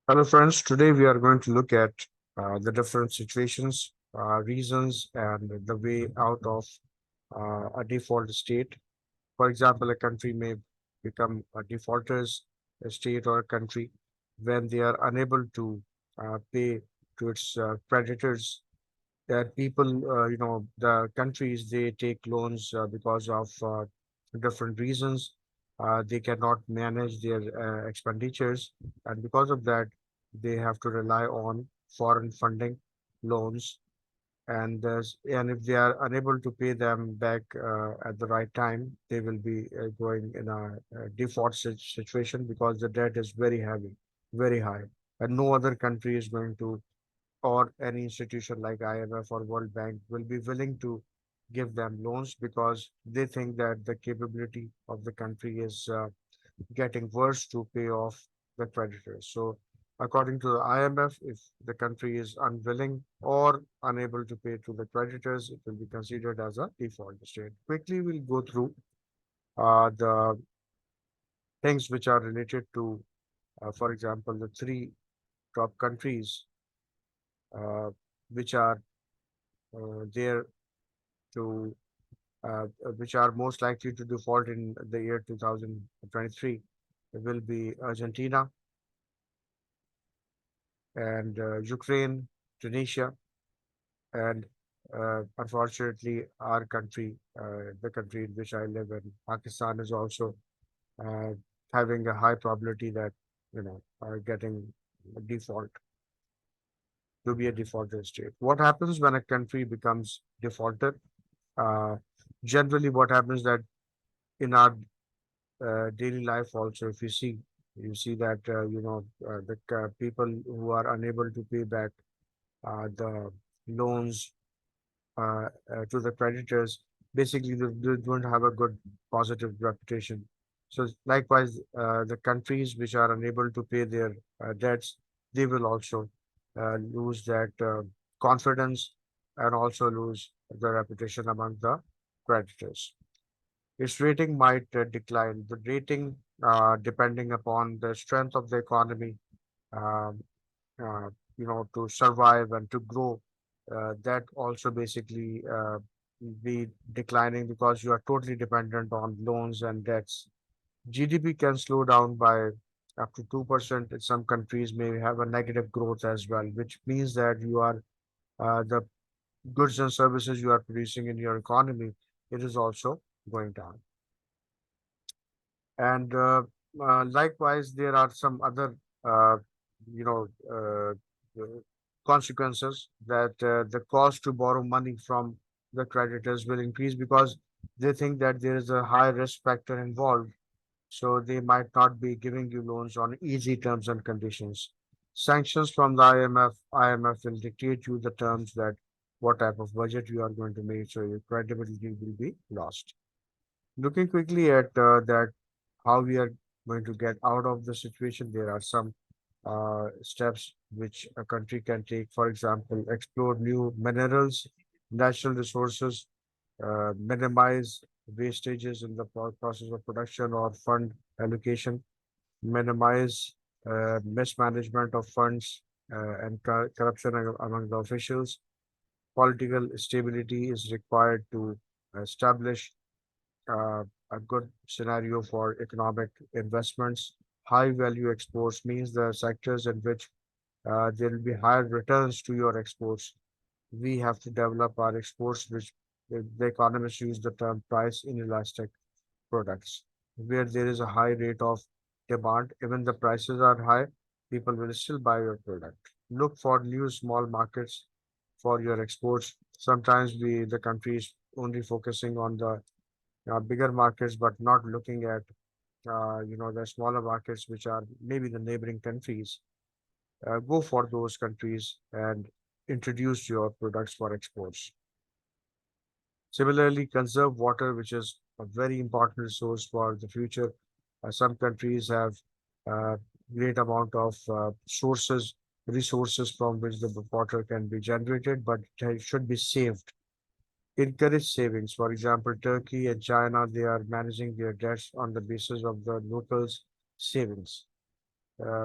Hello, friends. Today we are going to look at the different situations, reasons, and the way out of a default state. For example, a country may become a defaulters, a state or a country, when they are unable to pay to its creditors. That people, the countries, they take loans because of different reasons. They cannot manage their expenditures, and because of that, they have to rely on foreign funding loans. And if they are unable to pay them back at the right time, they will be going in a default situation because the debt is very heavy, very high, and no other country is going to, or any institution like IMF or World Bank, will be willing to give them loans because they think that the capability of the country is getting worse to pay off the creditors. So, according to the IMF, if the country is unwilling or unable to pay to the creditors, it will be considered as a default state. Quickly, we'll go through the things which are related to, for example, the three top countries uh, which are there to which are most likely to default in the year 2023. It will be Argentina and Ukraine, Tunisia, and unfortunately, our country, the country in which I live in, Pakistan, is also uh, having a high probability that are getting a default to be a defaulted state. What happens when a country becomes defaulted? Uh, Generally, what happens that in our daily life also, if you see that the people who are unable to pay back the loans to the creditors, basically they don't have a good positive reputation. So likewise, the countries which are unable to pay their debts, they will also lose that confidence and also lose the reputation among the creditors. Its rating might decline. The rating, depending upon the strength of the economy, um, to survive and to grow, that also basically be declining because you are totally dependent on loans and debts. GDP can slow down by up to 2%. In some countries may have a negative growth as well, which means that you are the goods and services you are producing in your economy, it is also going down. And likewise, there are some other, uh, you know, consequences that the cost to borrow money from the creditors will increase because they think that there is a high risk factor involved. So they might not be giving you loans on easy terms and conditions. Sanctions from the IMF will dictate you the terms that what type of budget you are going to make, so your credibility will be lost. Looking quickly at that, how we are going to get out of the situation, there are some steps which a country can take. For example, explore new minerals, natural resources, minimize wastages in the process of production or fund allocation, minimize mismanagement of funds and corruption among the officials. Political stability is required to establish a good scenario for economic investments. High value exports means the sectors in which there will be higher returns to your exports. We have to develop our exports, which the economists use the term price inelastic products, where there is a high rate of demand. Even the prices are high, people will still buy your product. Look for new small markets for your exports. Sometimes the country is only focusing on the bigger markets, but not looking at the smaller markets, which are maybe the neighboring countries. Go for those countries and introduce your products for exports. Similarly, conserve water, which is a very important resource for the future. Some countries have uh, great amount of resources from which the water can be generated, but it should be saved. Encourage savings. For example, Turkey and China, they are managing their debts on the basis of the locals' savings.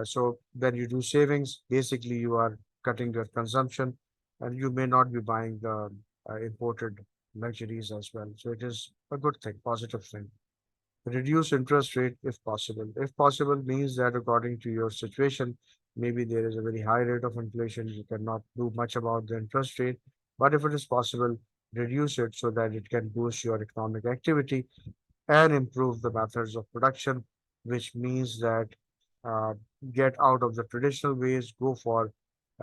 So when you do savings, basically you are cutting your consumption, and you may not be buying the imported luxuries as well. So it is a good thing, positive thing. Reduce interest rate if possible. If possible means that according to your situation, maybe there is a very high rate of inflation, you cannot do much about the interest rate. But if it is possible, reduce it so that it can boost your economic activity and improve the methods of production, which means that uh, get out of the traditional ways, go for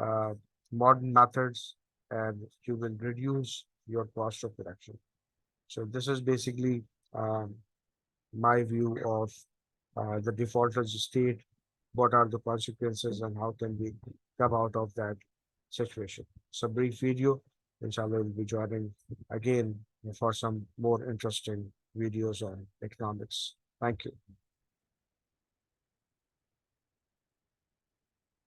uh, modern methods, and you will reduce your cost of production. So this is basically um, my view of the defaulted state, what are the consequences, and how can we come out of that situation. It's a brief video. Inshallah, we'll be joining again for some more interesting videos on economics. Thank you.